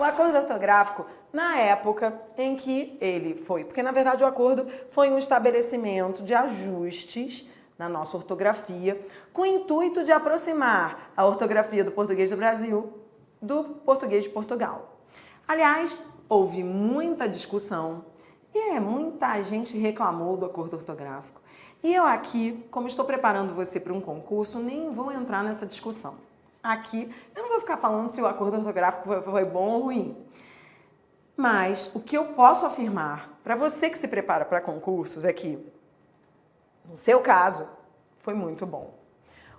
O acordo ortográfico, na época em que ele foi, porque na verdade o acordo foi um estabelecimento de ajustes na nossa ortografia, com o intuito de aproximar a ortografia do português do Brasil do português de Portugal. Aliás, houve muita discussão e muita gente reclamou do acordo ortográfico. E eu aqui, como estou preparando você para um concurso, nem vou entrar nessa discussão. Aqui, eu não vou ficar falando se o acordo ortográfico foi bom ou ruim. Mas o que eu posso afirmar para você que se prepara para concursos é que, no seu caso, foi muito bom.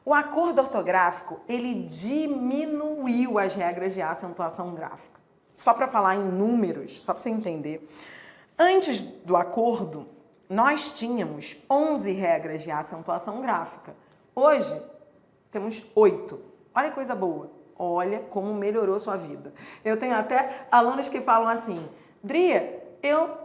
O acordo ortográfico, ele diminuiu as regras de acentuação gráfica. Só para falar em números, só para você entender. Antes do acordo, nós tínhamos 11 regras de acentuação gráfica. Hoje, temos 8. Olha que coisa boa. Olha como melhorou sua vida. Eu tenho até alunos que falam assim, Dria,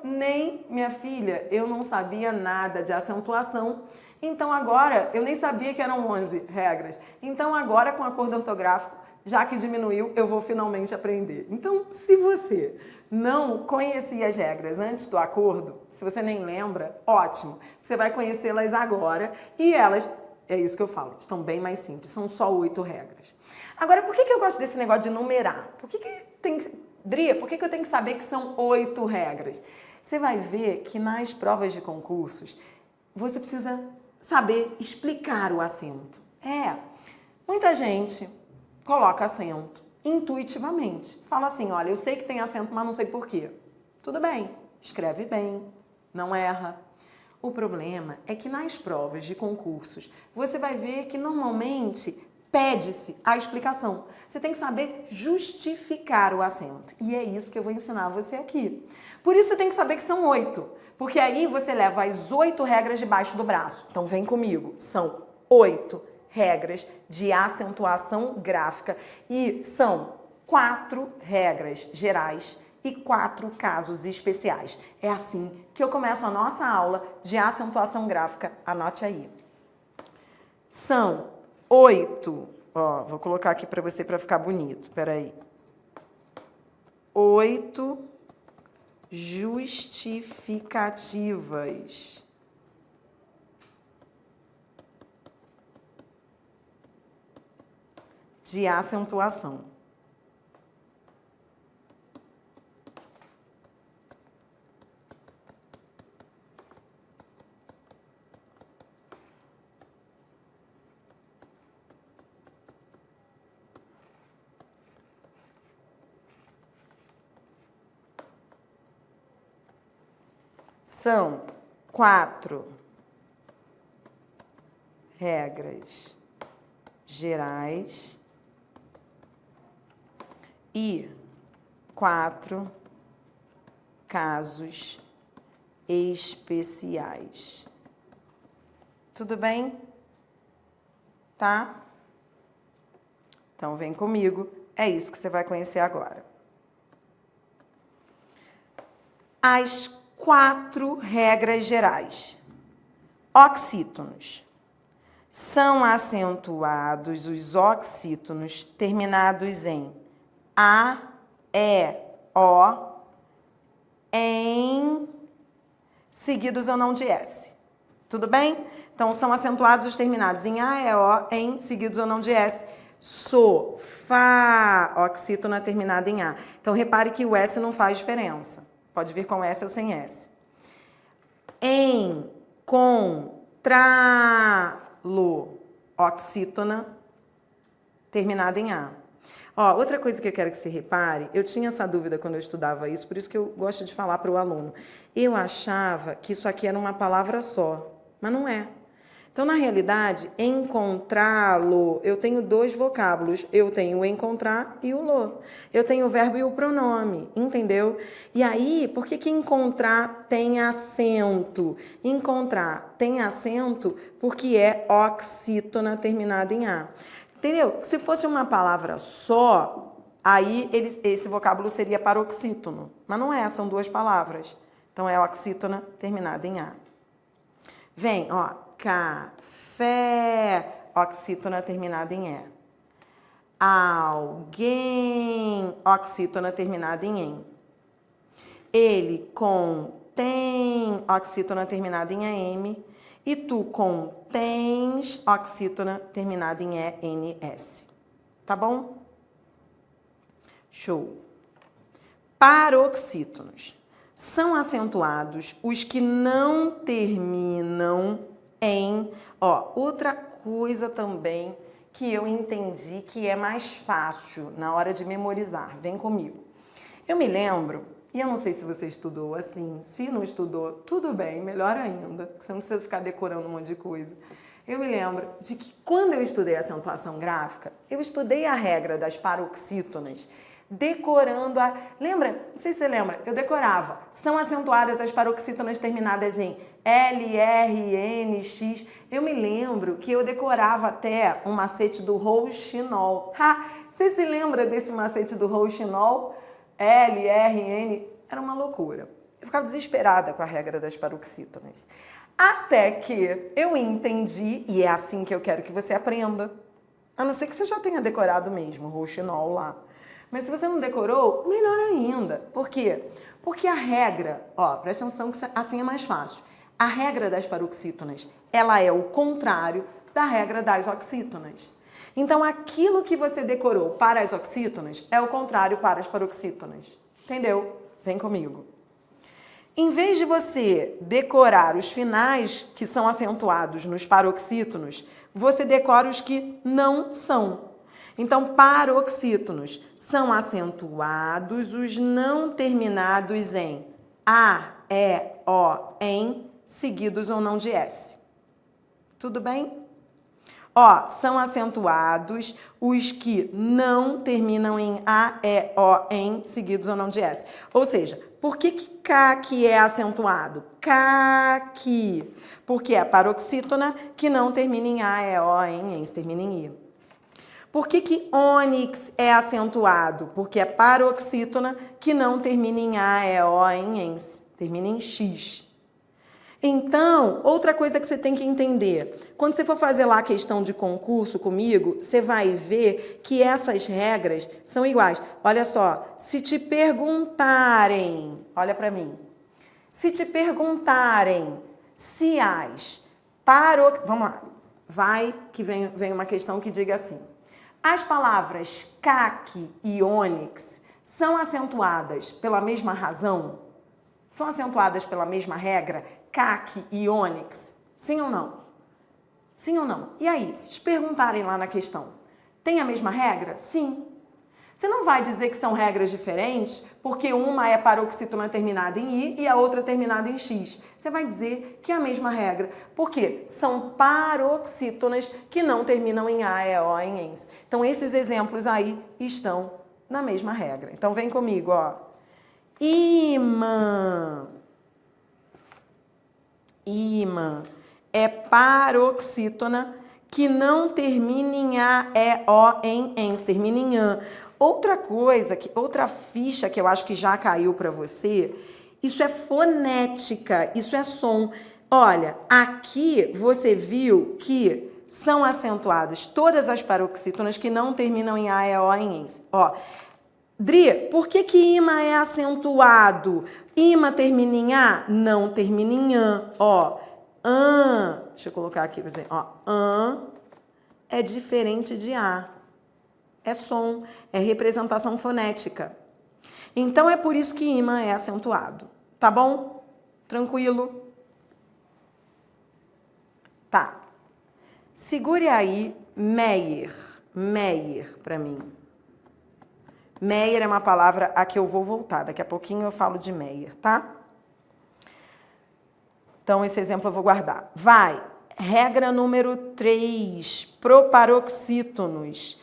minha filha, eu não sabia nada de acentuação, então agora, eu nem sabia que eram 11 regras. Então agora, com o acordo ortográfico, já que diminuiu, eu vou finalmente aprender. Então, se você não conhecia as regras antes do acordo, se você nem lembra, ótimo. Você vai conhecê-las agora e elas, é isso que eu falo, estão bem mais simples, são só 8 regras. Agora, por que eu gosto desse negócio de numerar? Dria, por que eu tenho que saber que são 8 regras? Você vai ver que nas provas de concursos, você precisa saber explicar o acento. Muita gente coloca acento intuitivamente. Fala assim, olha, eu sei que tem acento, mas não sei por quê. Tudo bem, escreve bem, não erra. O problema é que nas provas de concursos, você vai ver que normalmente pede-se a explicação. Você tem que saber justificar o acento. E é isso que eu vou ensinar você aqui. Por isso você tem que saber que são 8. Porque aí você leva as 8 regras debaixo do braço. Então vem comigo. São 8 regras de acentuação gráfica. E são 4 regras gerais e 4 casos especiais. É assim que eu começo a nossa aula de acentuação gráfica. Anote aí. São 8, vou colocar aqui para você para ficar bonito, espera aí. 8 justificativas de acentuação. São 4 regras gerais e 4 casos especiais. Tudo bem? Tá? Então, vem comigo. É isso que você vai conhecer agora. As 4 regras gerais. Oxítonos. São acentuados os oxítonos terminados em A, E, O, em seguidos ou não de S. Tudo bem? Então, são acentuados os terminados em A, E, O, em seguidos ou não de S. So, Fá, oxítona terminada em A. Então, repare que o S não faz diferença. Pode vir com S ou sem S. Em, com, lo, oxítona, terminada em A. Outra coisa que eu quero que você repare, eu tinha essa dúvida quando eu estudava isso, por isso que eu gosto de falar para o aluno. Eu achava que isso aqui era uma palavra só, mas não é. Então, na realidade, encontrá-lo, eu tenho 2 vocábulos. Eu tenho o encontrar e o lo. Eu tenho o verbo e o pronome, entendeu? E aí, por que encontrar tem acento? Encontrar tem acento porque é oxítona terminada em A. Entendeu? Se fosse uma palavra só, aí esse vocábulo seria paroxítono. Mas não é, são 2 palavras. Então, é oxítona terminada em A. Vem, café, oxítona terminada em E. Alguém, oxítona terminada em em. Ele contém oxítona terminada em AM. E tu contens oxítona terminada em ENS. Tá bom? Show. Paroxítonos. São acentuados os que não terminam em... outra coisa também que eu entendi que é mais fácil na hora de memorizar. Vem comigo. Eu me lembro, e eu não sei se você estudou assim, se não estudou, tudo bem, melhor ainda, porque você não precisa ficar decorando um monte de coisa. Eu me lembro de que quando eu estudei acentuação gráfica, eu estudei a regra das paroxítonas, decorando a... Lembra? Não sei se você lembra. Eu decorava. São acentuadas as paroxítonas terminadas em L, R, N, X. Eu me lembro que eu decorava até um macete do Rouxinol. Você se lembra desse macete do Rouxinol? L, R, N. Era uma loucura. Eu ficava desesperada com a regra das paroxítonas. Até que eu entendi, e é assim que eu quero que você aprenda. A não ser que você já tenha decorado mesmo o Rouxinol lá. Mas se você não decorou, melhor ainda. Por quê? Porque a regra, presta atenção que assim é mais fácil. A regra das paroxítonas, ela é o contrário da regra das oxítonas. Então, aquilo que você decorou para as oxítonas é o contrário para as paroxítonas. Entendeu? Vem comigo. Em vez de você decorar os finais que são acentuados nos paroxítonos, você decora os que não são. Então, paroxítonos são acentuados os não terminados em A, E, O, em, seguidos ou não de S. Tudo bem? São acentuados os que não terminam em A, E, O, em, seguidos ou não de S. Ou seja, por que CAQ é acentuado? CAQ. Porque é a paroxítona que não termina em A, E, O, em, termina em I. Por que ônix é acentuado? Porque é paroxítona que não termina em A, E, O, em ens, termina em X. Então, outra coisa que você tem que entender, quando você for fazer lá a questão de concurso comigo, você vai ver que essas regras são iguais. Olha só, se te perguntarem, olha para mim, se te perguntarem se as vamos lá, vai que vem uma questão que diga assim, as palavras CAQ e ônix são acentuadas pela mesma razão? São acentuadas pela mesma regra? CAQ e ônix? Sim ou não? Sim ou não? E aí, se te perguntarem lá na questão, tem a mesma regra? Sim. Você não vai dizer que são regras diferentes porque uma é paroxítona terminada em I e a outra terminada em X. Você vai dizer que é a mesma regra. Por quê? São paroxítonas que não terminam em A, E, O, em ens. Então, esses exemplos aí estão na mesma regra. Então, vem comigo, Imã. Imã é paroxítona que não termina em A, E, O, em ens, termina em AN. Outra ficha que eu acho que já caiu para você, isso é fonética, isso é som. Olha, aqui você viu que são acentuadas todas as paroxítonas que não terminam em A, E, O, em ens. Dri, por que imã é acentuado? Imã termina em A? Não termina em AN. AN, deixa eu colocar aqui para você. AN é diferente de A. É som, é representação fonética. Então, é por isso que imã é acentuado. Tá bom? Tranquilo? Tá. Segure aí Meyer. Meyer para mim. Meyer é uma palavra a que eu vou voltar. Daqui a pouquinho eu falo de Meyer, tá? Então, esse exemplo eu vou guardar. Vai. Regra número 3. Proparoxítonos.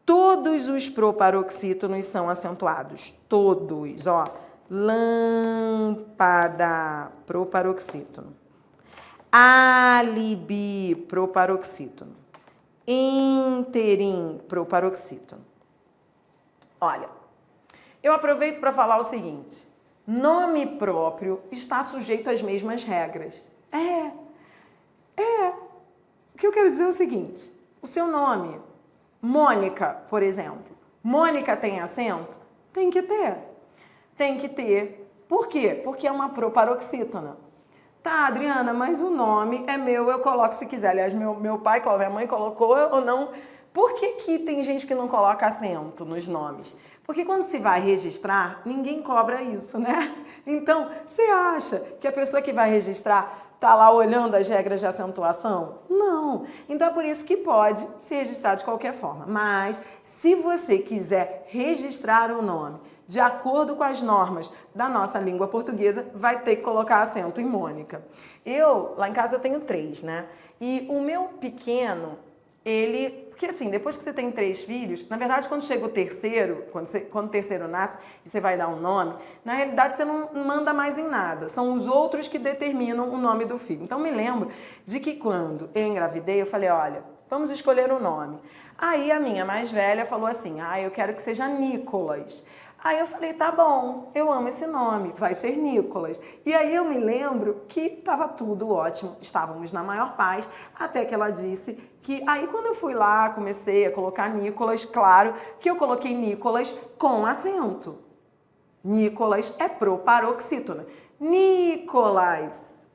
Todos os proparoxítonos são acentuados. Todos, Lâmpada, proparoxítono. Álibi, proparoxítono. Interim, proparoxítono. Olha, eu aproveito para falar o seguinte. Nome próprio está sujeito às mesmas regras. O que eu quero dizer é o seguinte. O seu nome Mônica, por exemplo. Mônica tem acento? Tem que ter. Tem que ter. Por quê? Porque é uma proparoxítona. Tá, Adriana, mas o nome é meu, eu coloco se quiser. Aliás, meu pai, minha mãe colocou ou não. Por que tem gente que não coloca acento nos nomes? Porque quando se vai registrar, ninguém cobra isso, né? Então, você acha que a pessoa que vai registrar tá lá olhando as regras de acentuação? Não. Então é por isso que pode se registrar de qualquer forma. Mas se você quiser registrar o nome de acordo com as normas da nossa língua portuguesa, vai ter que colocar acento em Mônica. Lá em casa eu tenho 3, né? E o meu pequeno, porque assim, depois que você tem 3 filhos, na verdade quando chega o terceiro, quando o terceiro nasce e você vai dar um nome, na realidade você não manda mais em nada, são os outros que determinam o nome do filho. Então me lembro de que quando eu engravidei, eu falei, olha, vamos escolher o nome. Aí a minha mais velha falou assim, eu quero que seja Nicolas. Aí eu falei, tá bom, eu amo esse nome, vai ser Nicolas. E aí eu me lembro que estava tudo ótimo, estávamos na maior paz, até que ela disse que aí quando eu fui lá, comecei a colocar Nicolas, claro que eu coloquei Nicolas com acento. Nicolas é proparoxítona. Nicolas.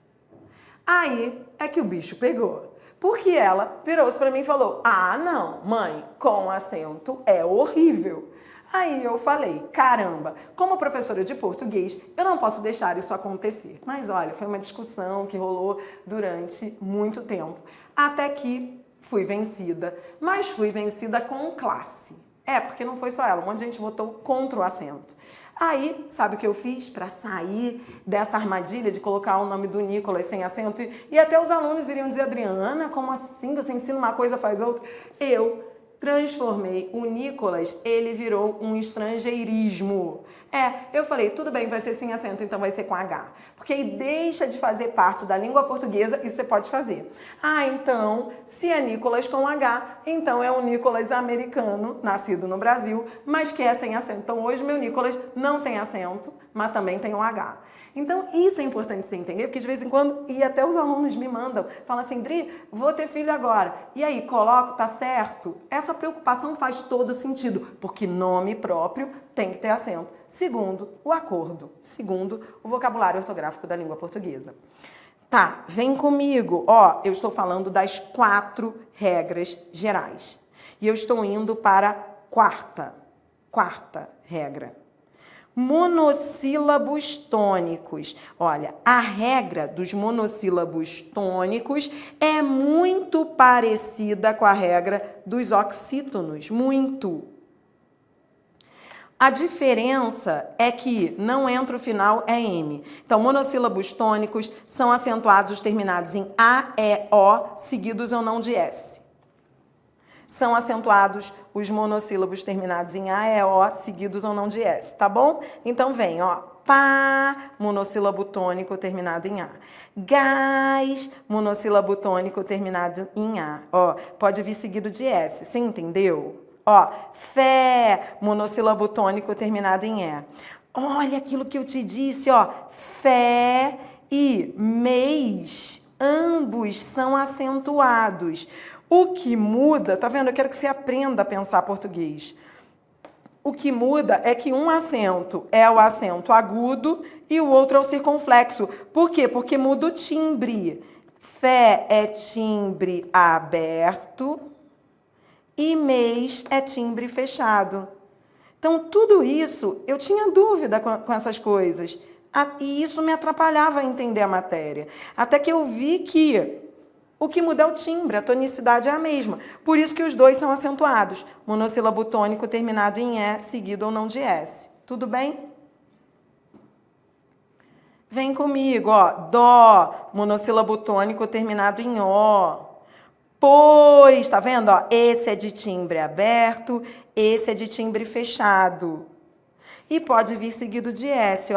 Aí é que o bicho pegou. Porque ela virou-se para mim e falou, não, mãe, com acento é horrível. Aí eu falei, caramba, como professora de português, eu não posso deixar isso acontecer. Mas olha, foi uma discussão que rolou durante muito tempo. Até que fui vencida, mas fui vencida com classe. Porque não foi só ela, um monte de gente votou contra o acento. Aí, sabe o que eu fiz para sair dessa armadilha de colocar o nome do Nicolas sem acento? E até os alunos iriam dizer, Adriana, como assim? Você ensina uma coisa, faz outra? Eu transformei o Nicolas, ele virou um estrangeirismo. Eu falei, tudo bem, vai ser sem acento, então vai ser com H. Porque aí deixa de fazer parte da língua portuguesa, isso você pode fazer. Então, se é Nicolas com H, então é um Nicolas americano, nascido no Brasil, mas que é sem acento. Então, hoje meu Nicolas não tem acento, mas também tem um H. Então, isso é importante você entender, porque de vez em quando, e até os alunos me mandam, falam assim, Dri, vou ter filho agora. E aí, coloco, tá certo? Essa preocupação faz todo sentido, porque nome próprio tem que ter acento. Segundo, o acordo. Segundo, o vocabulário ortográfico da língua portuguesa. Tá, vem comigo. Eu estou falando das 4 regras gerais. E eu estou indo para a quarta regra. Monossílabos tônicos. Olha, a regra dos monossílabos tônicos é muito parecida com a regra dos oxítonos, muito. A diferença é que não entra o final, é M. Então, monossílabos tônicos são acentuados terminados em A, E, O, seguidos ou não de S. São acentuados os monossílabos terminados em A, E, O, seguidos ou não de S, tá bom? Então vem, pá, monossílabo tônico terminado em A. Gás, monossílabo tônico terminado em A. Pode vir seguido de S, você entendeu? Fé, monossílabo tônico terminado em E. Olha aquilo que eu te disse, fé e mês, ambos são acentuados. O que muda, tá vendo? Eu quero que você aprenda a pensar português. O que muda é que um acento é o acento agudo e o outro é o circunflexo. Por quê? Porque muda o timbre. Fé é timbre aberto e mês é timbre fechado. Então, tudo isso, eu tinha dúvida com essas coisas. E isso me atrapalhava a entender a matéria. Até que eu vi que o que muda é o timbre, a tonicidade é a mesma. Por isso que os dois são acentuados. Monossílabo tônico terminado em E, seguido ou não de S. Tudo bem? Vem comigo, Dó, monossílabo tônico terminado em O. Pois, tá vendo? Esse é de timbre aberto, esse é de timbre fechado. E pode vir seguido de S,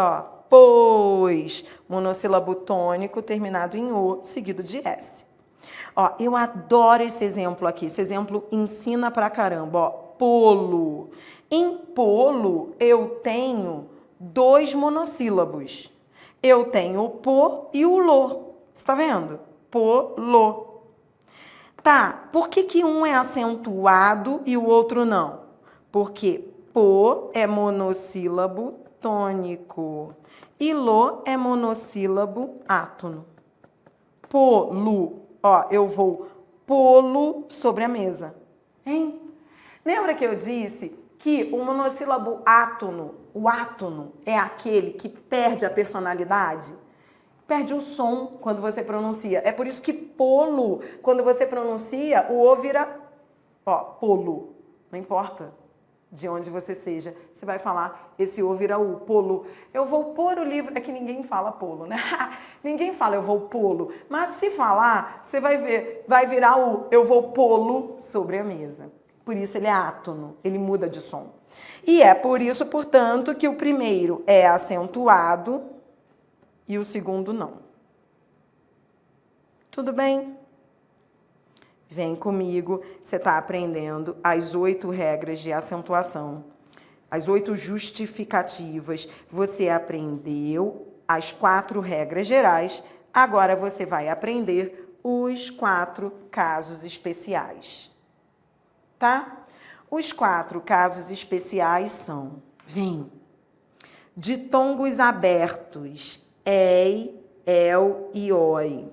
Pois, monossílabo tônico terminado em O, seguido de S. Eu adoro esse exemplo aqui. Esse exemplo ensina pra caramba. Polo. Em polo, eu tenho 2 monossílabos. Eu tenho o pô e o lô. Você tá vendo? Polo. Tá, por que um é acentuado e o outro não? Porque pô é monossílabo tônico e lô é monossílabo átono. Polo, ó, eu vou pô-lo sobre a mesa. Hein? Lembra que eu disse que o monossílabo átono, o átono, é aquele que perde a personalidade? Perde o som quando você pronuncia. É por isso que polo, quando você pronuncia, o O vira, ó, polo. Não importa de onde você seja, você vai falar, esse O vira U, polo. Eu vou pôr o livro, é que ninguém fala polo, né? Ninguém fala eu vou polo. Mas se falar, você vai ver, vai virar o eu vou polo sobre a mesa. Por isso ele é átono, ele muda de som. E é por isso, portanto, que o primeiro é acentuado e o segundo não. Tudo bem? Vem comigo, você está aprendendo as 8 regras de acentuação, as 8 justificativas. Você aprendeu as 4 regras gerais, agora você vai aprender os 4 casos especiais. Tá? Os 4 casos especiais são, ditongos abertos, ei, el e oi.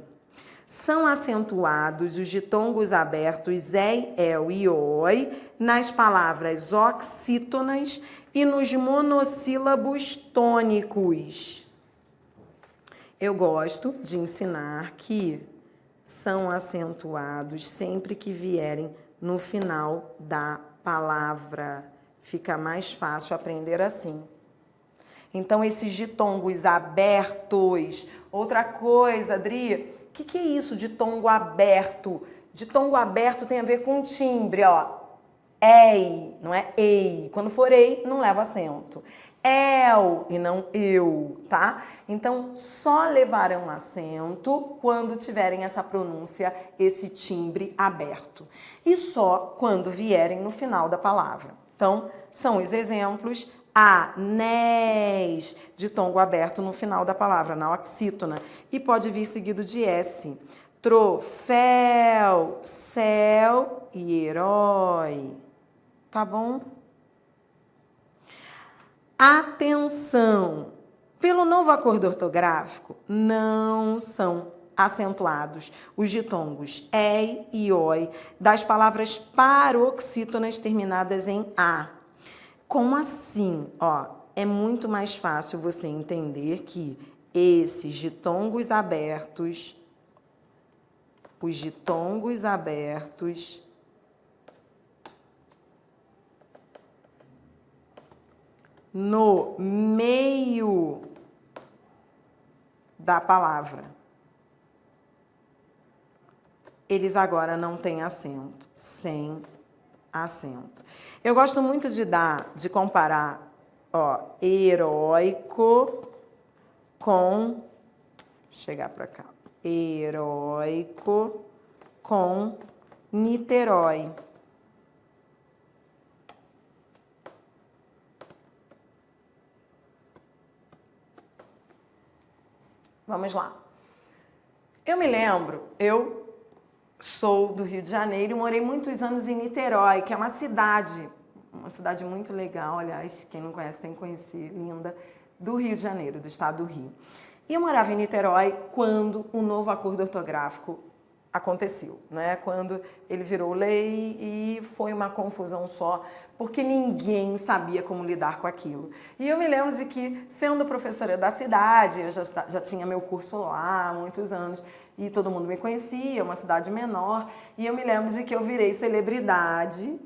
São acentuados os ditongos abertos ei, el e oi nas palavras oxítonas e nos monossílabos tônicos. Eu gosto de ensinar que são acentuados sempre que vierem no final da palavra. Fica mais fácil aprender assim. Então, esses ditongos abertos. Outra coisa, Adri, o que é isso, ditongo aberto? Ditongo aberto tem a ver com timbre, ó. Ei, não é ei. Quando for ei, não leva acento. El e não eu, tá? Então, só levarão acento quando tiverem essa pronúncia, esse timbre aberto. E só quando vierem no final da palavra. Então, são os exemplos. Anéis, ditongo aberto no final da palavra, na oxítona. E pode vir seguido de S. Troféu, céu e herói. Tá bom? Atenção! Pelo novo acordo ortográfico, não são acentuados os ditongos ei e oi das palavras paroxítonas terminadas em A. Como assim? Ó, é muito mais fácil você entender que esses ditongos abertos, os ditongos abertos, no meio da palavra, eles agora não têm acento, sem acento. Eu gosto muito de comparar, ó, heróico com, chegar para cá, heróico com Niterói. Vamos lá. Eu me lembro, eu sou do Rio de Janeiro e morei muitos anos em Niterói, que é uma cidade muito legal, aliás, quem não conhece tem que conhecer, linda, do Rio de Janeiro, do estado do Rio. E eu morava em Niterói quando o novo acordo ortográfico aconteceu, né? Quando ele virou lei e foi uma confusão só, porque ninguém sabia como lidar com aquilo. E eu me lembro de que, sendo professora da cidade, eu já tinha meu curso lá há muitos anos, e todo mundo me conhecia, uma cidade menor, e eu me lembro de que eu virei celebridade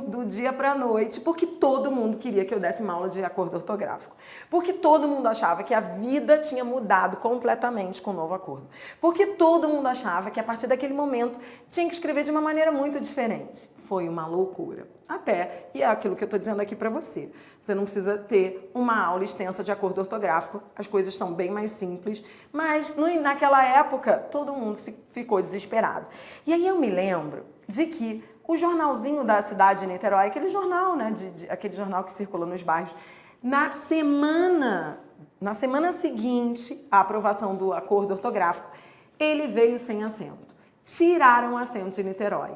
do dia para a noite, porque todo mundo queria que eu desse uma aula de acordo ortográfico. Porque todo mundo achava que a vida tinha mudado completamente com o novo acordo. Porque todo mundo achava que a partir daquele momento tinha que escrever de uma maneira muito diferente. Foi uma loucura. Até, e é aquilo que eu estou dizendo aqui para você. Você não precisa ter uma aula extensa de acordo ortográfico, as coisas estão bem mais simples, mas naquela época todo mundo ficou desesperado. E aí eu me lembro de que o jornalzinho da cidade de Niterói, aquele jornal, né, aquele jornal que circula nos bairros, na semana seguinte à aprovação do acordo ortográfico, ele veio sem acento. tiraram o acento de Niterói.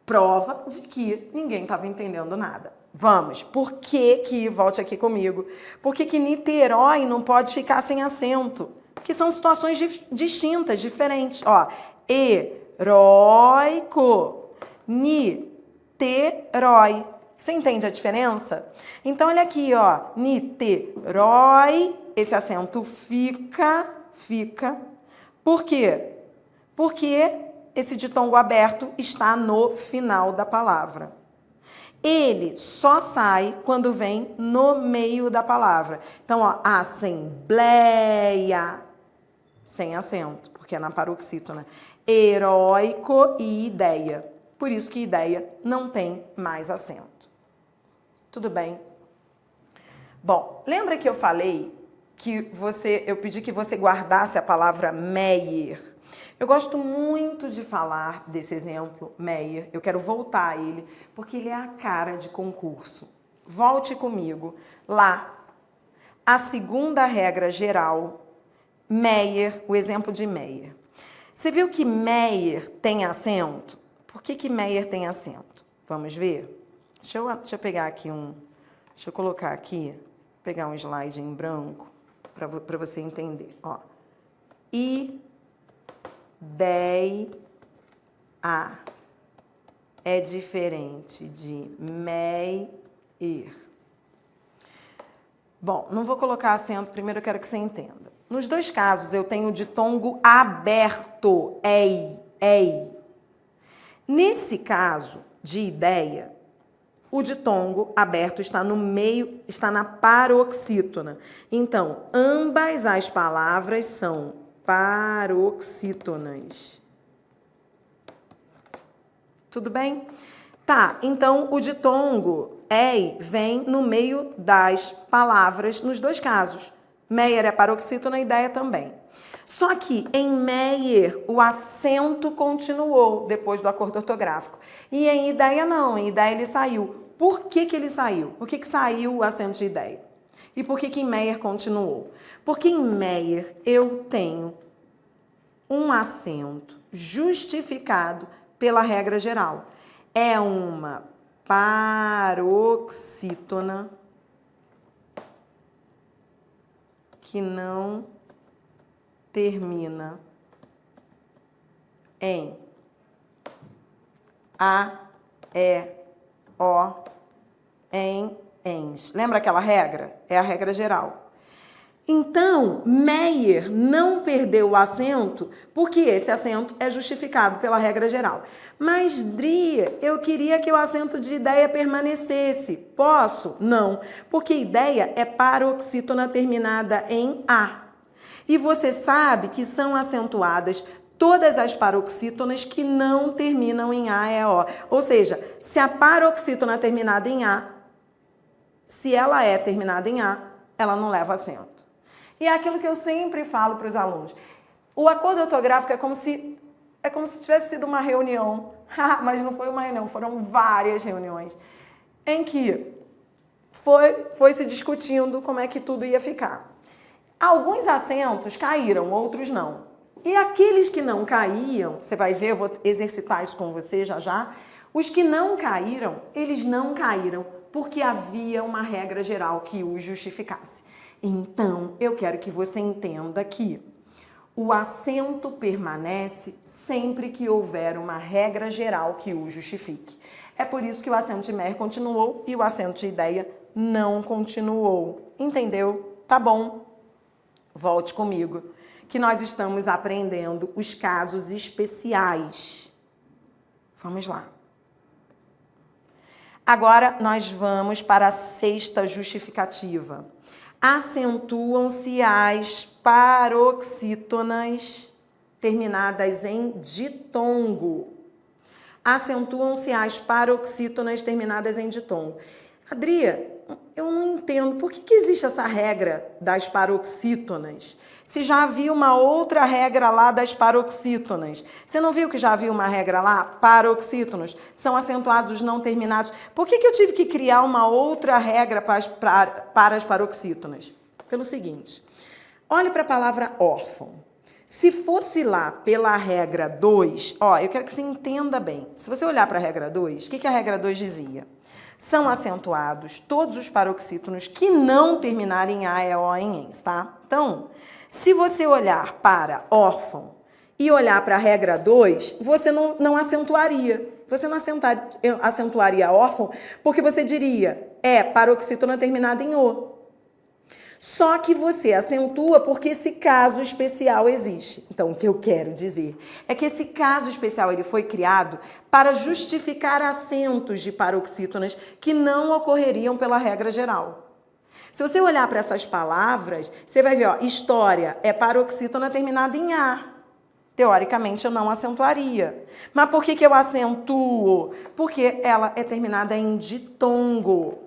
Prova de que ninguém estava entendendo nada. Vamos, por que, volte aqui comigo, por que Niterói não pode ficar sem acento? Porque são situações distintas, diferentes. Ó, heróico, Niterói. Você entende a diferença? Então, olha aqui, ó, Niterói, esse acento fica. Por quê? Porque esse ditongo aberto está no final da palavra. Ele só sai quando vem no meio da palavra. Então, ó, assembleia, sem acento, porque é na paroxítona. Heróico e ideia. Por isso que ideia não tem mais acento. Tudo bem? Bom, lembra que eu falei que eu pedi que você guardasse a palavra Meyer? Eu gosto muito de falar desse exemplo, Meyer. Eu quero voltar a ele, porque ele é a cara de concurso. Volte comigo lá. A segunda regra geral, Meyer, o exemplo de Meyer. Você viu que Meyer tem acento? Por que Meyer tem acento? Vamos ver? Deixa eu pegar aqui Deixa eu colocar aqui, pegar um slide em branco para você entender. Ó. Ideia é diferente de Meyer. Bom, não vou colocar acento, primeiro eu quero que você entenda. Nos dois casos eu tenho o ditongo aberto, ei. Nesse caso de ideia, o ditongo aberto está no meio, está na paroxítona. Então, ambas as palavras são paroxítonas. Tudo bem? Tá, então o ditongo ei vem no meio das palavras nos dois casos. Meyer é paroxítona, ideia também. Só que em Meyer o acento continuou depois do acordo ortográfico. E em ideia não, em ideia ele saiu. Por que ele saiu? Por que saiu o acento de ideia? E por que em Meyer continuou? Porque em Meyer eu tenho um acento justificado pela regra geral. É uma paroxítona que não termina em A, E, O, em, ens. Lembra aquela regra? É a regra geral. Então, Meyer não perdeu o acento porque esse acento é justificado pela regra geral. Mas, Dri, eu queria que o acento de ideia permanecesse. Posso? Não, porque ideia é paroxítona terminada em A. E você sabe que são acentuadas todas as paroxítonas que não terminam em A, E, O. Ou seja, se a paroxítona terminada em A, se ela é terminada em A, ela não leva acento. E é aquilo que eu sempre falo para os alunos. O acordo ortográfico é como se tivesse sido uma reunião. Mas não foi uma reunião, foram várias reuniões em que foi se discutindo como é que tudo ia ficar. Alguns acentos caíram, outros não. E aqueles que não caíam, você vai ver, eu vou exercitar isso com você já. Os que não caíram, eles não caíram porque havia uma regra geral que os justificasse. Então, eu quero que você entenda que o acento permanece sempre que houver uma regra geral que o justifique. É por isso que o acento de Meyer continuou e o acento de ideia não continuou. Entendeu? Tá bom. Volte comigo, que nós estamos aprendendo os casos especiais. Vamos lá. Agora, nós vamos para a sexta justificativa. Acentuam-se as paroxítonas terminadas em ditongo. Acentuam-se as paroxítonas terminadas em ditongo. Adria, eu não entendo. Por que existe essa regra das paroxítonas? Se já havia uma outra regra lá das paroxítonas. Você não viu que já havia uma regra lá? Paroxítonos são acentuados os não terminados. Por que eu tive que criar uma outra regra para as paroxítonas? Pelo seguinte, olhe para a palavra órfão. Se fosse lá pela regra 2, ó, eu quero que você entenda bem. Se você olhar para a regra 2, o que a regra 2 dizia? São acentuados todos os paroxítonos que não terminarem em A, E, O, em ENS, tá? Então, se você olhar para órfão e olhar para a regra 2, você não acentuaria. Você não acentuaria órfão porque você diria paroxítona terminada em O. Só que você acentua porque esse caso especial existe. Então, o que eu quero dizer é que esse caso especial ele foi criado para justificar acentos de paroxítonas que não ocorreriam pela regra geral. Se você olhar para essas palavras, você vai ver, ó, história é paroxítona terminada em A. Teoricamente, eu não acentuaria. Mas por que eu acentuo? Porque ela é terminada em ditongo.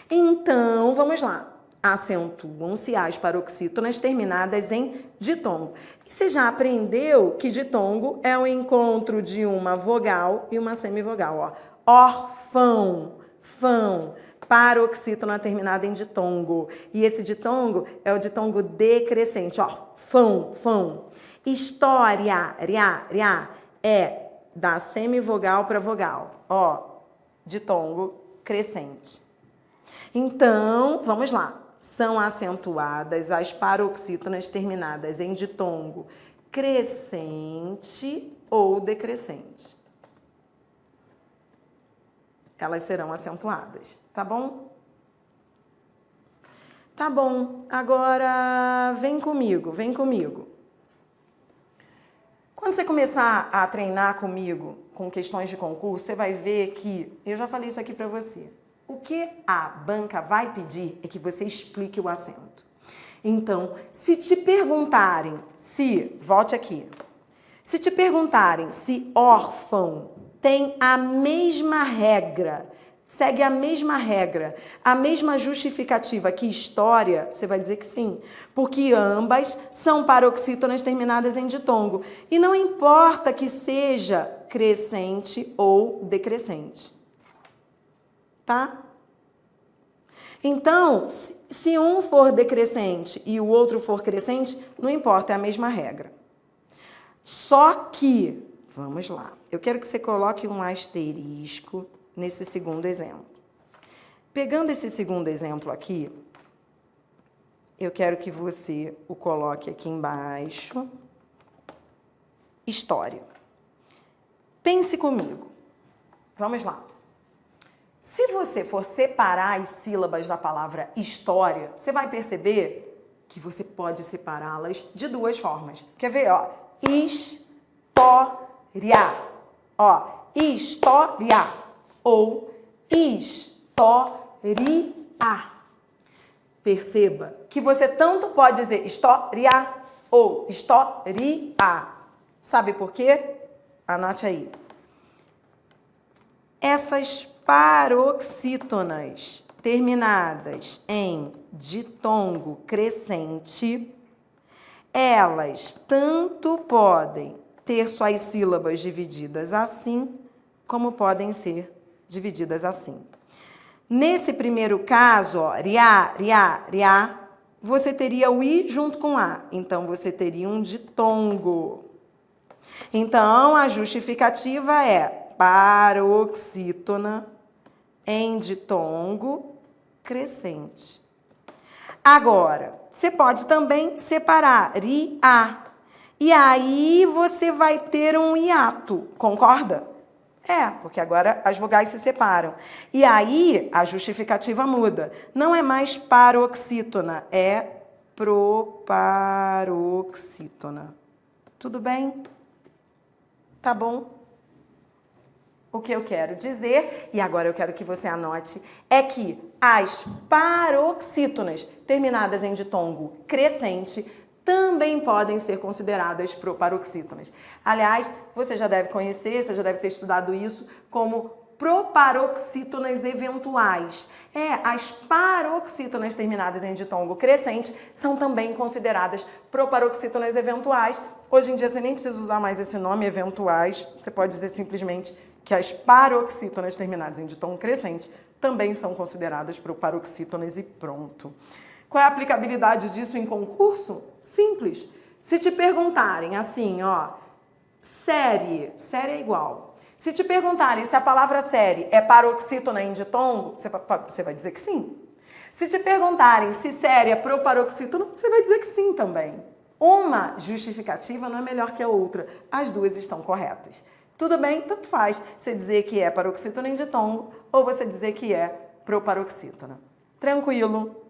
Então, vamos lá. Acentuam-se as paroxítonas terminadas em ditongo. E você já aprendeu que ditongo é o encontro de uma vogal e uma semivogal. Ó. Órfão, fão, paroxítona terminada em ditongo. E esse ditongo é o ditongo decrescente. Ó. Fão, fão. História, riá, riá, é da semivogal para vogal. Ó, ditongo crescente. Então, vamos lá. São acentuadas as paroxítonas terminadas em ditongo crescente ou decrescente. Elas serão acentuadas, tá bom? Tá bom. Agora, vem comigo, vem comigo. Quando você começar a treinar comigo com questões de concurso, você vai ver que, eu já falei isso aqui para você, o que a banca vai pedir é que você explique o acento. Então, se te perguntarem volte aqui, se te perguntarem se órfão tem a mesma regra, segue a mesma regra, a mesma justificativa que história, você vai dizer que sim, porque ambas são paroxítonas terminadas em ditongo. E não importa que seja crescente ou decrescente. Tá? Então, se um for decrescente e o outro for crescente, não importa, é a mesma regra. Só que, vamos lá, eu quero que você coloque um asterisco nesse segundo exemplo. Pegando esse segundo exemplo aqui, eu quero que você o coloque aqui embaixo. História. Pense comigo. Vamos lá. Se você for separar as sílabas da palavra história, você vai perceber que você pode separá-las de duas formas. Quer ver? Ó, história. Ó, história. Ou história. Perceba que você tanto pode dizer história ou história. Sabe por quê? Anote aí. Essas paroxítonas terminadas em ditongo crescente, elas tanto podem ter suas sílabas divididas assim, como podem ser divididas assim. Nesse primeiro caso, ó, riá, riá, riá, você teria o i junto com a. Então, você teria um ditongo. Então, a justificativa é paroxítona em ditongo crescente. Agora, você pode também separar ri-a. E aí você vai ter um hiato, concorda? Porque agora as vogais se separam. E aí a justificativa muda. Não é mais paroxítona, é proparoxítona. Tudo bem? Tá bom? O que eu quero dizer, e agora eu quero que você anote, é que as paroxítonas terminadas em ditongo crescente também podem ser consideradas proparoxítonas. Aliás, você já deve conhecer, você já deve ter estudado isso como proparoxítonas eventuais. As paroxítonas terminadas em ditongo crescente são também consideradas proparoxítonas eventuais. Hoje em dia você nem precisa usar mais esse nome, eventuais, você pode dizer simplesmente que as paroxítonas terminadas em ditongo crescente também são consideradas proparoxítonas e pronto. Qual é a aplicabilidade disso em concurso? Simples. Se te perguntarem assim, ó, série é igual. Se te perguntarem se a palavra série é paroxítona em ditongo, você vai dizer que sim. Se te perguntarem se série é proparoxítona, você vai dizer que sim também. Uma justificativa não é melhor que a outra. As duas estão corretas. Tudo bem? Tanto faz você dizer que é paroxítona em ditongo ou você dizer que é proparoxítona. Tranquilo?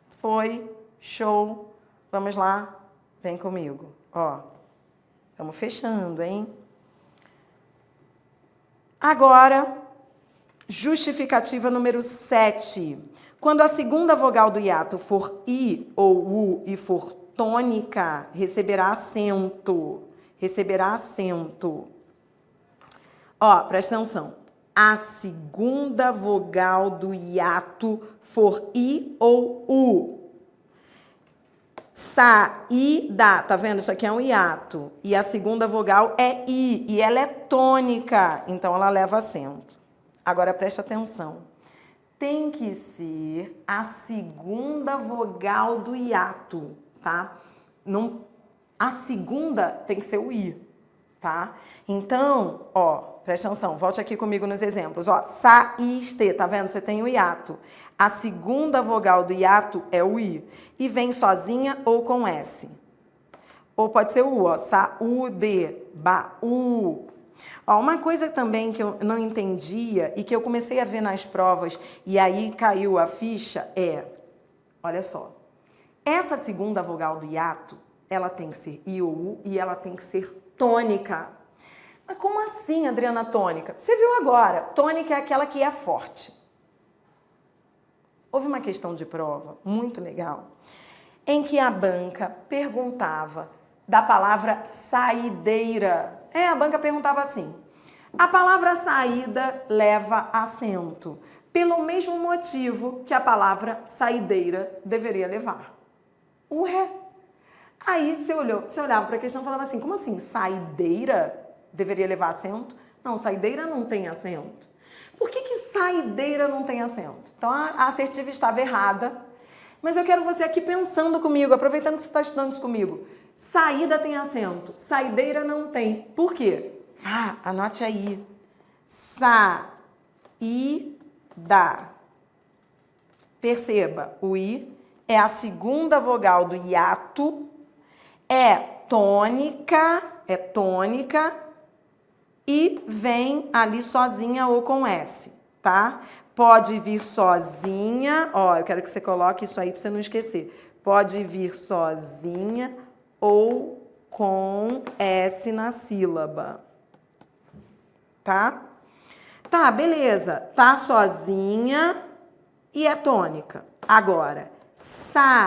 Foi? Show? Vamos lá? Vem comigo. Ó, estamos fechando, hein? Agora, justificativa número 7. Quando a segunda vogal do hiato for I ou U e for tônica, receberá acento. Receberá acento. Ó, presta atenção. A segunda vogal do hiato for I ou U. Saída, tá vendo? Isso aqui é um hiato. E a segunda vogal é I, e ela é tônica, então ela leva acento. Agora preste atenção. Tem que ser a segunda vogal do hiato, tá? Não, a segunda tem que ser o I, tá? Então, ó, preste atenção, volte aqui comigo nos exemplos. Ó, saíste, tá vendo? Você tem o hiato. A segunda vogal do hiato é o I. E vem sozinha ou com S. Ou pode ser o U, ó. Saúde, baú. Ó, uma coisa também que eu não entendia e que eu comecei a ver nas provas e aí caiu a ficha é, olha só, essa segunda vogal do hiato, ela tem que ser I ou U e ela tem que ser tônica. Mas como assim, Adriana, tônica? Você viu agora, tônica é aquela que é forte. Houve uma questão de prova muito legal, em que a banca perguntava da palavra saideira. A banca perguntava assim, a palavra saída leva acento, pelo mesmo motivo que a palavra saideira deveria levar. Ué? Aí você olhava para a questão e falava assim, como assim, saideira deveria levar acento? Não, saideira não tem acento. Por que saideira não tem acento? Então, a assertiva estava errada, mas eu quero você aqui pensando comigo, aproveitando que você está estudando isso comigo. Saída tem acento, saideira não tem. Por quê? Anote aí. Saída. Perceba, o I é a segunda vogal do hiato, é tônica, e vem ali sozinha ou com S, tá? Pode vir sozinha, ó, eu quero que você coloque isso aí para você não esquecer. Pode vir sozinha ou com S na sílaba, tá? Tá, beleza. Tá sozinha e é tônica. Agora, saideira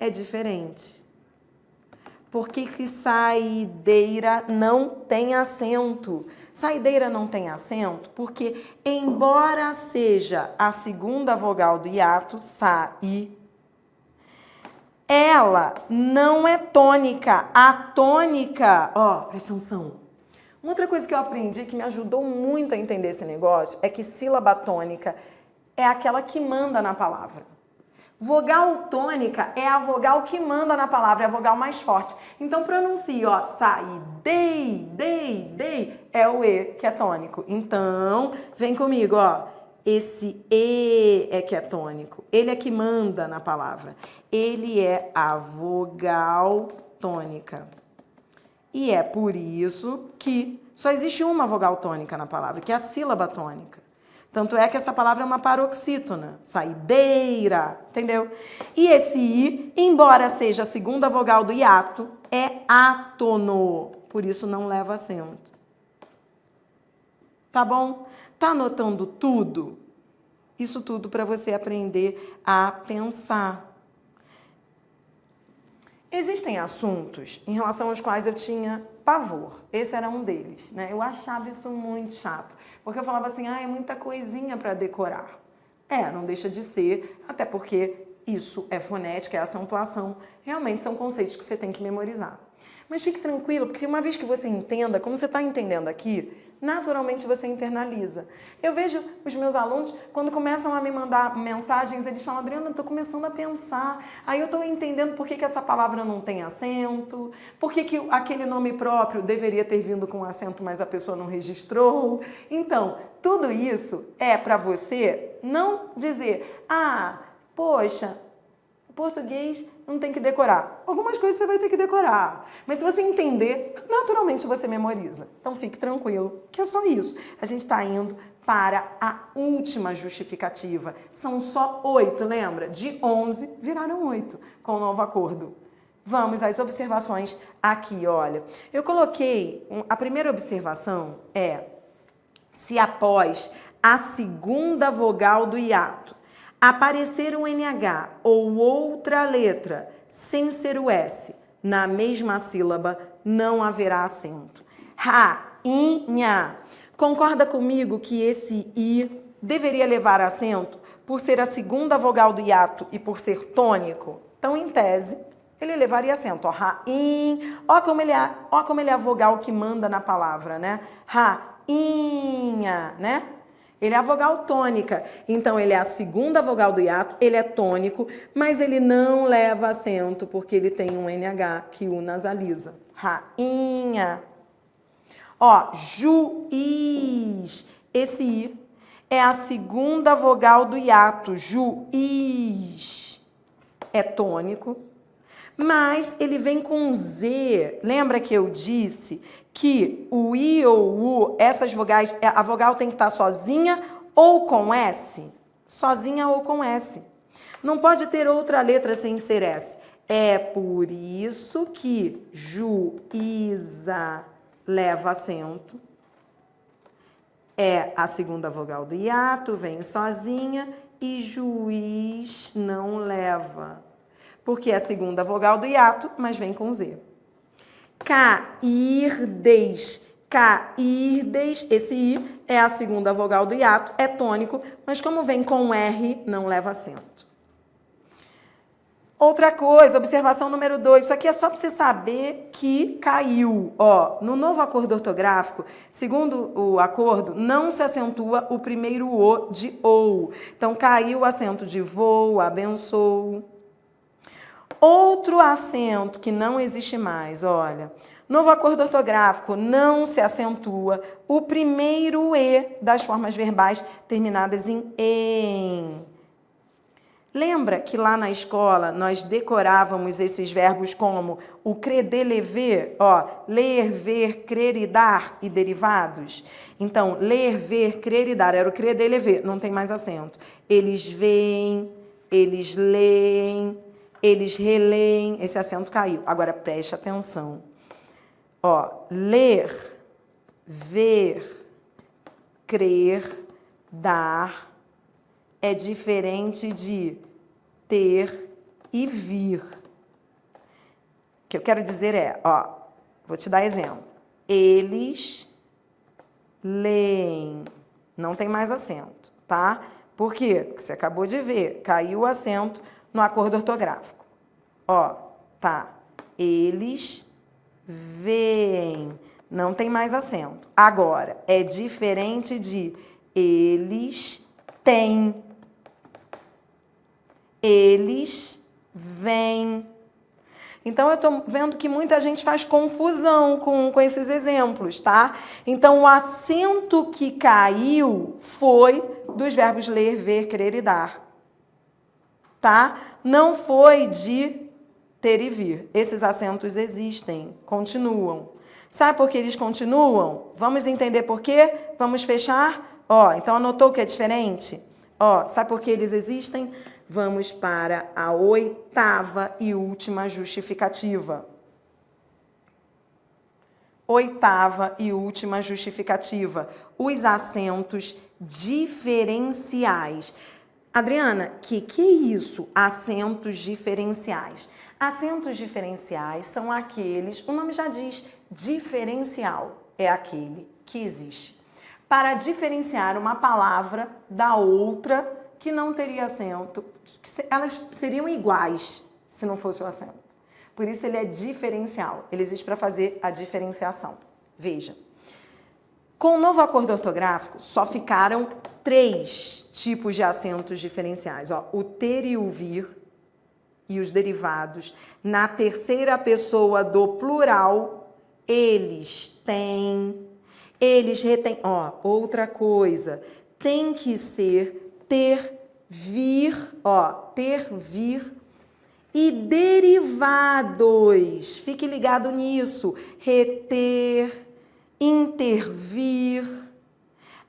é diferente. Por que saideira não tem acento? Saideira não tem acento porque, embora seja a segunda vogal do hiato, sai, ela não é tônica. A tônica, ó, presta atenção. Uma outra coisa que eu aprendi que me ajudou muito a entender esse negócio é que sílaba tônica é aquela que manda na palavra. Vogal tônica é a vogal que manda na palavra, é a vogal mais forte. Então, pronuncie, ó, dei, é o E que é tônico. Então, vem comigo, ó, esse E é que é tônico. Ele é que manda na palavra. Ele é a vogal tônica. E é por isso que só existe uma vogal tônica na palavra, que é a sílaba tônica. Tanto é que essa palavra é uma paroxítona, saideira, entendeu? E esse I, embora seja a segunda vogal do hiato, é átono, por isso não leva acento. Tá bom? Tá anotando tudo? Isso tudo para você aprender a pensar. Existem assuntos em relação aos quais eu tinha pavor. Esse era um deles, né? Eu achava isso muito chato, porque eu falava assim, é muita coisinha para decorar. Não deixa de ser, até porque isso é fonética, é acentuação. Realmente são conceitos que você tem que memorizar. Mas fique tranquilo, porque uma vez que você entenda, como você está entendendo aqui, naturalmente você internaliza. Eu vejo os meus alunos, quando começam a me mandar mensagens, eles falam, Adriana, eu estou começando a pensar, aí eu estou entendendo por que essa palavra não tem acento, por que aquele nome próprio deveria ter vindo com acento, mas a pessoa não registrou. Então, tudo isso é para você não dizer, poxa, português não tem que decorar. Algumas coisas você vai ter que decorar. Mas se você entender, naturalmente você memoriza. Então fique tranquilo, que é só isso. A gente está indo para a última justificativa. São só 8, lembra? De 11 viraram 8 com o novo acordo. Vamos às observações aqui, olha. Eu coloquei, a primeira observação é se após a segunda vogal do hiato aparecer um NH ou outra letra sem ser o S na mesma sílaba, não haverá acento. Rainha. Concorda comigo que esse I deveria levar acento por ser a segunda vogal do hiato e por ser tônico? Então, em tese, ele levaria acento. Rainha. Ó como ele é a vogal que manda na palavra, né? Rainha, né? Ele é a vogal tônica, então ele é a segunda vogal do hiato, ele é tônico, mas ele não leva acento porque ele tem um NH que o nasaliza. Rainha. Ó, juiz. Esse I é a segunda vogal do hiato, juiz. É tônico, mas ele vem com Z. Lembra que eu disse que o I ou o U, essas vogais, a vogal tem que estar sozinha ou com S? Sozinha ou com S. Não pode ter outra letra sem ser S. É por isso que juíza leva acento. É a segunda vogal do hiato, vem sozinha, e juiz não leva. Porque é a segunda vogal do hiato, mas vem com Z. Cairdes. Cairdes, esse I é a segunda vogal do hiato, é tônico, mas como vem com R, não leva acento. Outra coisa, observação número 2, isso aqui é só para você saber que caiu. Ó, no novo acordo ortográfico, segundo o acordo, não se acentua o primeiro O de ou. Então, caiu o acento de vou, abençoo. Outro acento que não existe mais, olha. Novo acordo ortográfico, não se acentua o primeiro E das formas verbais terminadas em em. Lembra que lá na escola nós decorávamos esses verbos como o crer, lever, ó, ler, ver, crer e dar e derivados? Então, ler, ver, crer e dar era o crer, lever, não tem mais acento. Eles veem, eles leem, eles releem, esse acento caiu. Agora preste atenção. Ó, ler, ver, crer, dar é diferente de ter e vir. O que eu quero dizer é, ó, vou te dar exemplo. Eles leem, não tem mais acento, tá? Por quê? Porque você acabou de ver, caiu o acento no acordo ortográfico. Ó, tá. Eles veem, não tem mais acento. Agora, é diferente de eles têm. Eles vêm. Então, eu estou vendo que muita gente faz confusão com esses exemplos, tá? Então, o acento que caiu foi dos verbos ler, ver, crer e dar, tá? Não foi de ter e vir. Esses acentos existem, continuam. Sabe por que eles continuam? Vamos entender por quê? Vamos fechar? Ó, então anotou que é diferente? Ó, sabe por que eles existem? Vamos para a oitava e última justificativa. Oitava e última justificativa. Os acentos diferenciais. Adriana, que é isso? Acentos diferenciais. Acentos diferenciais são aqueles, o nome já diz, diferencial. É aquele que existe para diferenciar uma palavra da outra que não teria acento, elas seriam iguais se não fosse o acento. Por isso ele é diferencial, ele existe para fazer a diferenciação. Veja, Com o novo acordo ortográfico, só ficaram 3 tipos de acentos diferenciais. Ó, o ter e o vir e os derivados. Na terceira pessoa do plural, eles têm, eles retêm. Ó, outra coisa, tem que ser ter, vir, ó, ter, vir e derivados. Fique ligado nisso. Reter, intervir,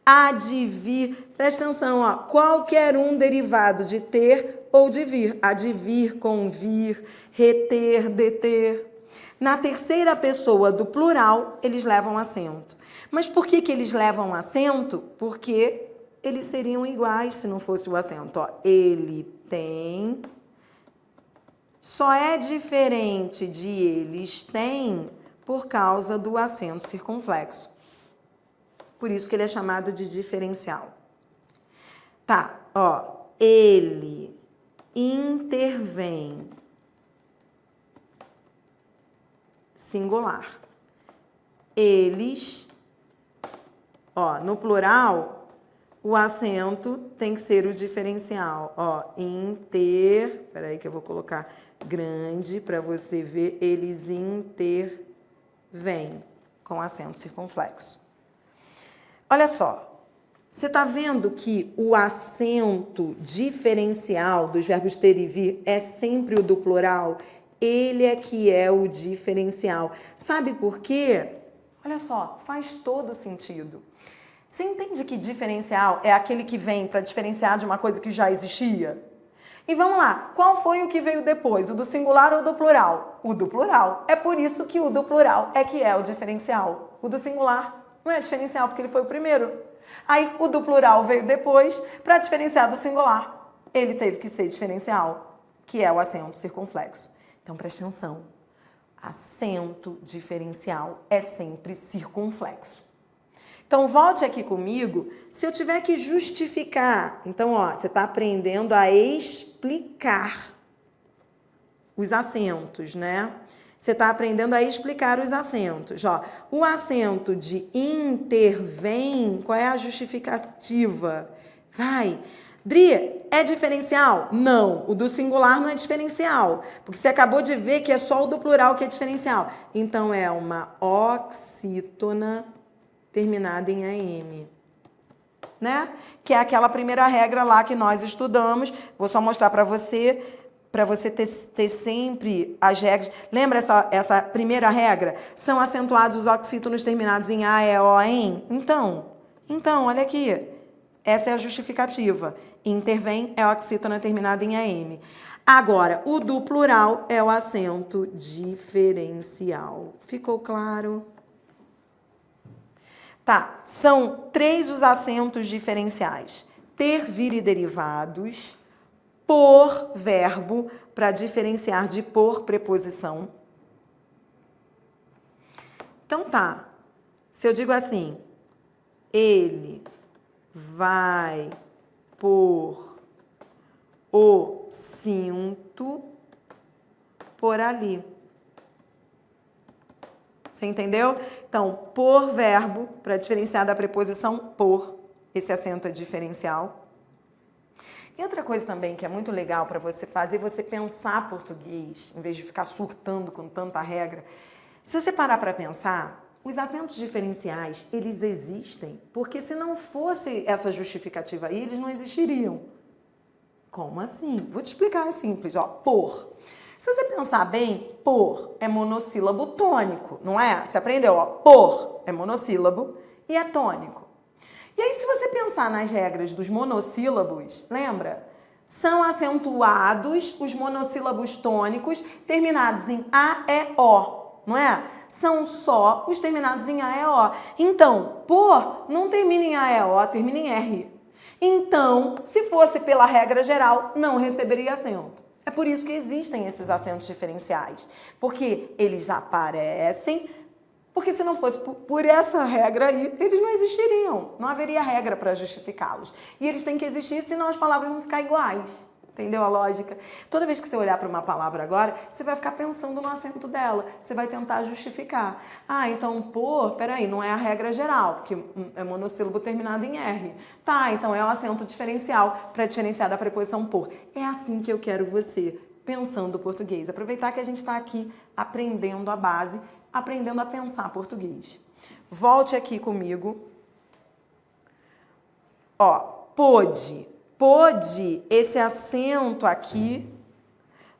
advir. Presta atenção, ó. Qualquer um derivado de ter ou de vir. Advir, convir, reter, deter. Na terceira pessoa do plural, eles levam acento. Mas por que eles levam acento? Porque eles seriam iguais se não fosse o acento. Ó, ele tem. Só é diferente de eles têm por causa do acento circunflexo. Por isso que ele é chamado de diferencial. Tá, ó. Ele intervém. Singular. Eles, ó, no plural, o acento tem que ser o diferencial. Ó, peraí que eu vou colocar grande para você ver. Eles intervêm com acento circunflexo. Olha só, você está vendo que o acento diferencial dos verbos ter e vir é sempre o do plural? Ele é que é o diferencial. Sabe por quê? Olha só, faz todo sentido. Você entende que diferencial é aquele que vem para diferenciar de uma coisa que já existia? E vamos lá, qual foi o que veio depois? O do singular ou do plural? O do plural. É por isso que o do plural é que é o diferencial. O do singular não é diferencial porque ele foi o primeiro. Aí o do plural veio depois para diferenciar do singular. Ele teve que ser diferencial, que é o acento circunflexo. Então preste atenção. Acento diferencial é sempre circunflexo. Então, volte aqui comigo, se eu tiver que justificar. Então, ó, você está aprendendo a explicar os acentos, né? Você está aprendendo a explicar os acentos. Ó, o acento de intervém, qual é a justificativa? Vai. Dri, é diferencial? Não, o do singular não é diferencial, porque você acabou de ver que é só o do plural que é diferencial. Então, é uma oxítona terminada em AM, né? Que é aquela primeira regra lá que nós estudamos. Vou só mostrar para você ter sempre as regras. Lembra essa primeira regra? São acentuados os oxítonos terminados em A, E, O, em? Então, olha aqui. Essa é a justificativa. Intervém é oxítona terminada em AM. Agora, o do plural é o acento diferencial. Ficou claro? Tá, são 3 os acentos diferenciais. Ter, vir e derivados, por verbo, para diferenciar de por preposição. Então tá, se eu digo assim, ele vai pôr o cinto por ali. Você entendeu? Então, por verbo, para diferenciar da preposição por, esse acento é diferencial. E outra coisa também que é muito legal para você fazer, você pensar português, em vez de ficar surtando com tanta regra. Se você parar para pensar, os acentos diferenciais, eles existem, porque se não fosse essa justificativa aí, eles não existiriam. Como assim? Vou te explicar, é simples, ó, por. Se você pensar bem, por é monossílabo tônico, não é? Você aprendeu, ó, por é monossílabo e é tônico. E aí, se você pensar nas regras dos monossílabos, lembra? São acentuados os monossílabos tônicos terminados em A, E, O, não é? São só os terminados em A, E, O. Então, por não termina em A, E, O, termina em R. Então, se fosse pela regra geral, não receberia acento. É por isso que existem esses acentos diferenciais, porque eles aparecem, porque se não fosse por essa regra aí, eles não existiriam, não haveria regra para justificá-los. E eles têm que existir, senão as palavras vão ficar iguais. Entendeu a lógica? Toda vez que você olhar para uma palavra agora, você vai ficar pensando no acento dela. Você vai tentar justificar. Ah, então por, peraí, não é a regra geral, porque é monossílabo terminado em R. Tá, então é o acento diferencial para diferenciar da preposição por. É assim que eu quero você, pensando português. Aproveitar que a gente está aqui aprendendo a base, aprendendo a pensar português. Volte aqui comigo. Ó, pôde. Pôde, esse acento aqui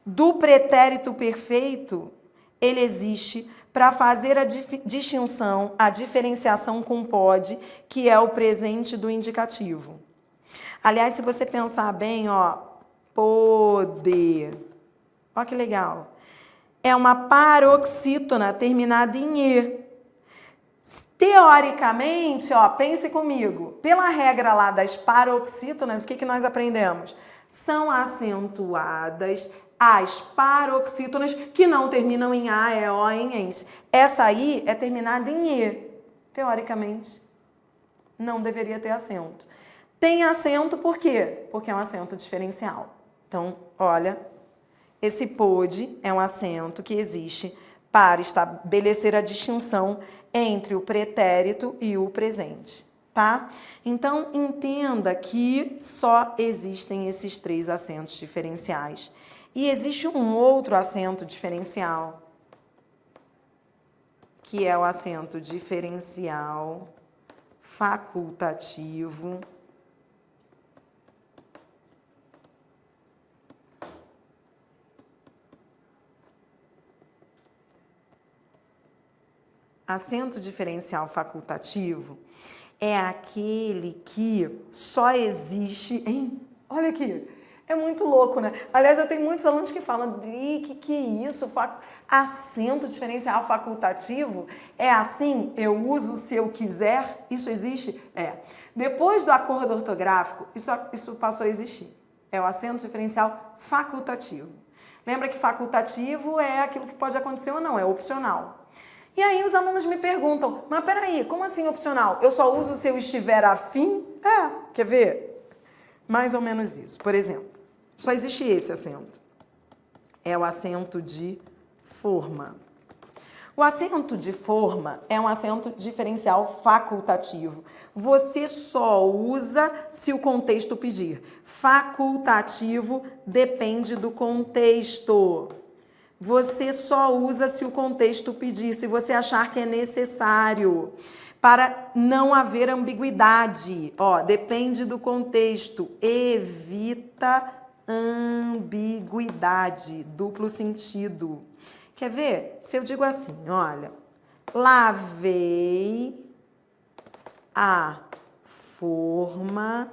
do pretérito perfeito, ele existe para fazer a distinção, a diferenciação com pode, que é o presente do indicativo. Aliás, se você pensar bem, ó, poder. Ó que legal. É uma paroxítona terminada em E. Teoricamente, ó, pense comigo, pela regra lá das paroxítonas, o que nós aprendemos? São acentuadas as paroxítonas que não terminam em A, E, O, em ENS. Essa aí é terminada em E. Teoricamente, não deveria ter acento. Tem acento por quê? Porque é um acento diferencial. Então, olha, esse pôde é um acento que existe para estabelecer a distinção entre o pretérito e o presente, tá? Então, entenda que só existem esses 3 acentos diferenciais. E existe um outro acento diferencial, que é o acento diferencial facultativo. Acento diferencial facultativo é aquele que só existe em... Olha aqui, é muito louco, né? Aliás, eu tenho muitos alunos que falam, Dri, que é isso? Acento diferencial facultativo é assim, eu uso se eu quiser? Isso existe? É. Depois do acordo ortográfico, isso passou a existir. É o acento diferencial facultativo. Lembra que facultativo é aquilo que pode acontecer ou não, é opcional. E aí os alunos me perguntam, mas peraí, como assim opcional? Eu só uso se eu estiver afim? Quer ver? Mais ou menos isso. Por exemplo, só existe esse acento. É o acento de forma. O acento de forma é um acento diferencial facultativo. Você só usa se o contexto pedir. Facultativo depende do contexto. Você só usa se o contexto pedir, se você achar que é necessário, para não haver ambiguidade. Ó, depende do contexto. Evita ambiguidade, duplo sentido. Quer ver? Se eu digo assim, olha, lavei a forma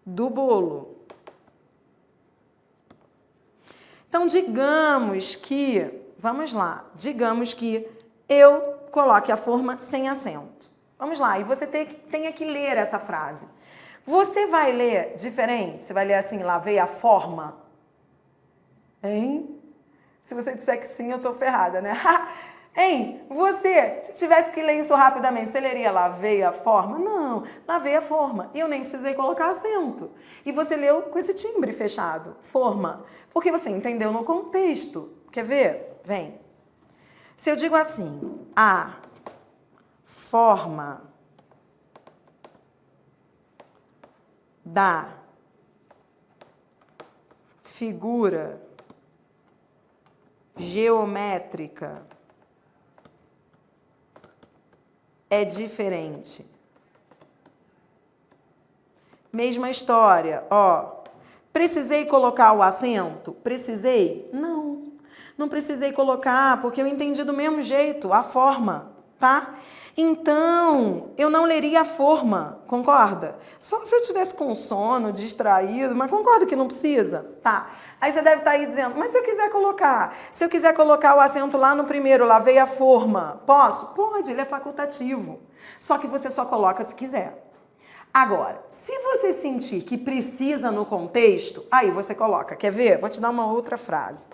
do bolo. Então, digamos que, vamos lá, digamos que eu coloque a forma sem acento. Vamos lá, e você tenha que ler essa frase. Você vai ler diferente? Você vai ler assim, lavei a forma? Hein? Se você disser que sim, eu tô ferrada, né? Hein? Você, se tivesse que ler isso rapidamente, você leria lavei a forma? Não, lavei a forma. E eu nem precisei colocar acento. E você leu com esse timbre fechado, forma. Porque você entendeu no contexto. Quer ver? Vem. Se eu digo assim, a forma da figura geométrica é diferente. Mesma história, ó. Precisei colocar o acento? Precisei? Não. Não precisei colocar, porque eu entendi do mesmo jeito, a forma, tá? Então, eu não leria a forma, concorda? Só se eu tivesse com sono, distraído, mas concorda que não precisa? Tá. Aí você deve estar aí dizendo, mas se eu quiser colocar? Se eu quiser colocar o acento lá no primeiro, lavei a forma, posso? Pode, ele é facultativo. Só que você só coloca se quiser. Agora, se você sentir que precisa no contexto, aí você coloca. Quer ver? Vou te dar uma outra frase.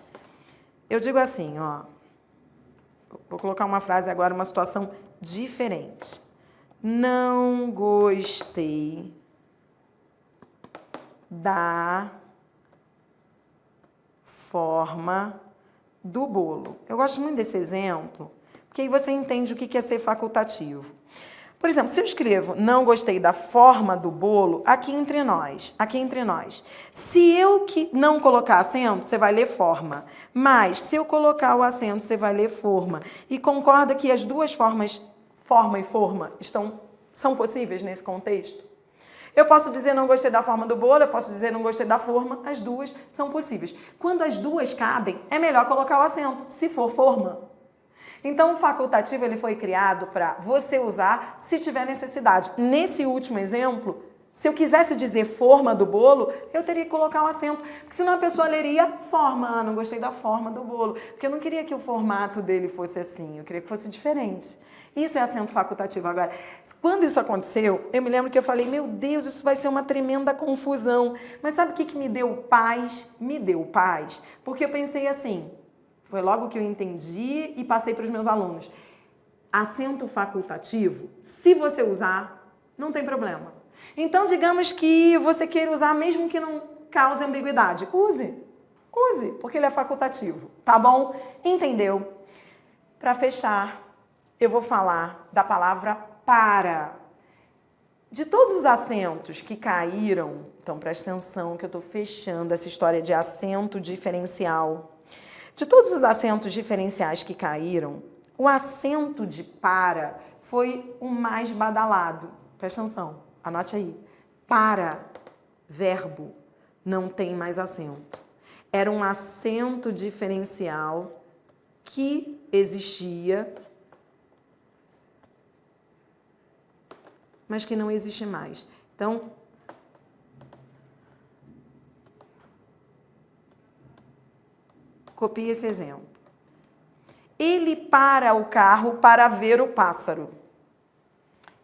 Eu digo assim, ó. Vou colocar uma frase agora, uma situação diferente. Não gostei da forma do bolo. Eu gosto muito desse exemplo, porque aí você entende o que é ser facultativo. Por exemplo, se eu escrevo não gostei da forma do bolo, aqui entre nós. Se eu não colocar acento, você vai ler forma. Mas se eu colocar o acento, você vai ler forma. E concorda que as duas formas, forma e forma, são possíveis nesse contexto? Eu posso dizer não gostei da forma do bolo, eu posso dizer não gostei da forma, as duas são possíveis. Quando as duas cabem, é melhor colocar o acento, se for forma. Então, o facultativo ele foi criado para você usar se tiver necessidade. Nesse último exemplo, se eu quisesse dizer forma do bolo, eu teria que colocar o acento, porque senão a pessoa leria forma. Ah, não gostei da forma do bolo, porque eu não queria que o formato dele fosse assim, eu queria que fosse diferente. Isso é acento facultativo. Agora, quando isso aconteceu, eu me lembro que eu falei, meu Deus, isso vai ser uma tremenda confusão. Mas sabe o que me deu paz? Me deu paz, porque eu pensei assim, foi logo que eu entendi e passei para os meus alunos. Acento facultativo, se você usar, não tem problema. Então, digamos que você queira usar mesmo que não cause ambiguidade. Use, porque ele é facultativo, tá bom? Entendeu? Para fechar, eu vou falar da palavra para. De todos os acentos que caíram, então presta atenção que eu estou fechando essa história de acento diferencial. De todos os acentos diferenciais que caíram, o acento de para foi o mais badalado. Presta atenção, anote aí. Para, verbo, não tem mais acento. Era um acento diferencial que existia, mas que não existe mais. Então, copie esse exemplo. Ele para o carro para ver o pássaro.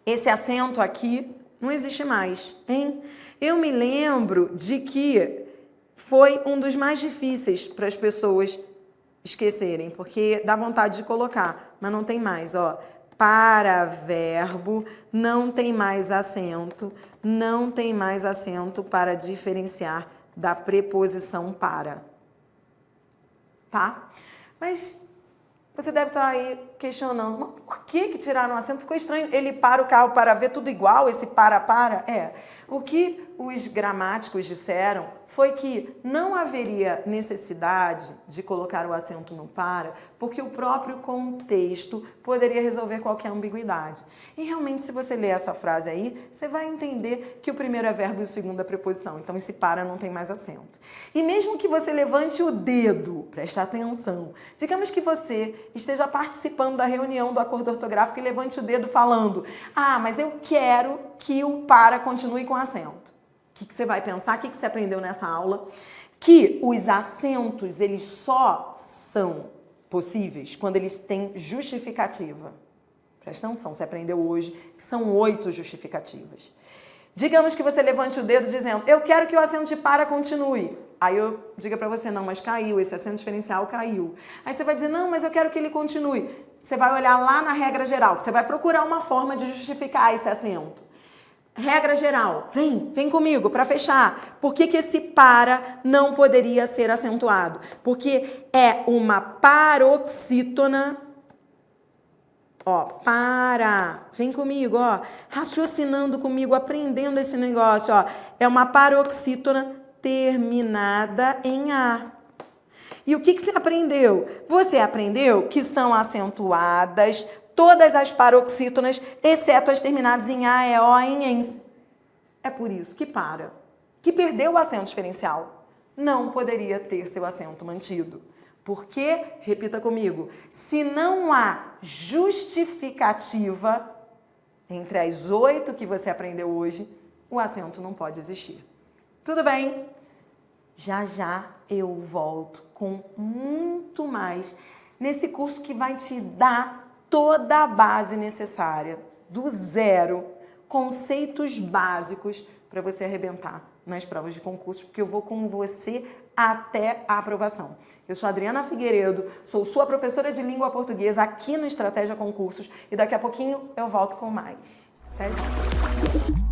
Esse acento aqui não existe mais, hein? Eu me lembro de que foi um dos mais difíceis para as pessoas esquecerem, porque dá vontade de colocar, mas não tem mais, ó. Para verbo, não tem mais acento para diferenciar da preposição para. Tá? Mas você deve estar aí questionando, mas por que tiraram o acento? Ficou estranho. Ele para o carro para ver tudo igual, esse para. O que os gramáticos disseram foi que não haveria necessidade de colocar o acento no para, porque o próprio contexto poderia resolver qualquer ambiguidade. E realmente, se você ler essa frase aí, você vai entender que o primeiro é verbo e o segundo é preposição. Então, esse para não tem mais acento. E mesmo que você levante o dedo, preste atenção, digamos que você esteja participando da reunião do acordo ortográfico e levante o dedo falando, mas eu quero que o para continue com acento. O que você vai pensar? O que você aprendeu nessa aula? Que os acentos, eles só são possíveis quando eles têm justificativa. Presta atenção, você aprendeu hoje que são 8 justificativas. Digamos que você levante o dedo dizendo, eu quero que o acento de para continue. Aí eu diga para você, não, mas caiu, esse acento diferencial caiu. Aí você vai dizer, não, mas eu quero que ele continue. Você vai olhar lá na regra geral, você vai procurar uma forma de justificar esse acento. Regra geral, vem comigo para fechar. Por que esse para não poderia ser acentuado? Porque é uma paroxítona. Ó, vem comigo, ó, raciocinando comigo, aprendendo esse negócio, ó. É uma paroxítona terminada em A. E o que você aprendeu? Você aprendeu que são acentuadas todas as paroxítonas, exceto as terminadas em A, E, O, em ENS. É por isso que perdeu o acento diferencial, não poderia ter seu acento mantido. Porque, repita comigo, se não há justificativa entre as 8 que você aprendeu hoje, o acento não pode existir. Tudo bem? Já já eu volto com muito mais nesse curso que vai te dar toda a base necessária, do zero, conceitos básicos para você arrebentar nas provas de concurso, porque eu vou com você até a aprovação. Eu sou Adriana Figueiredo, sou sua professora de língua portuguesa aqui no Estratégia Concursos e daqui a pouquinho eu volto com mais. Até já!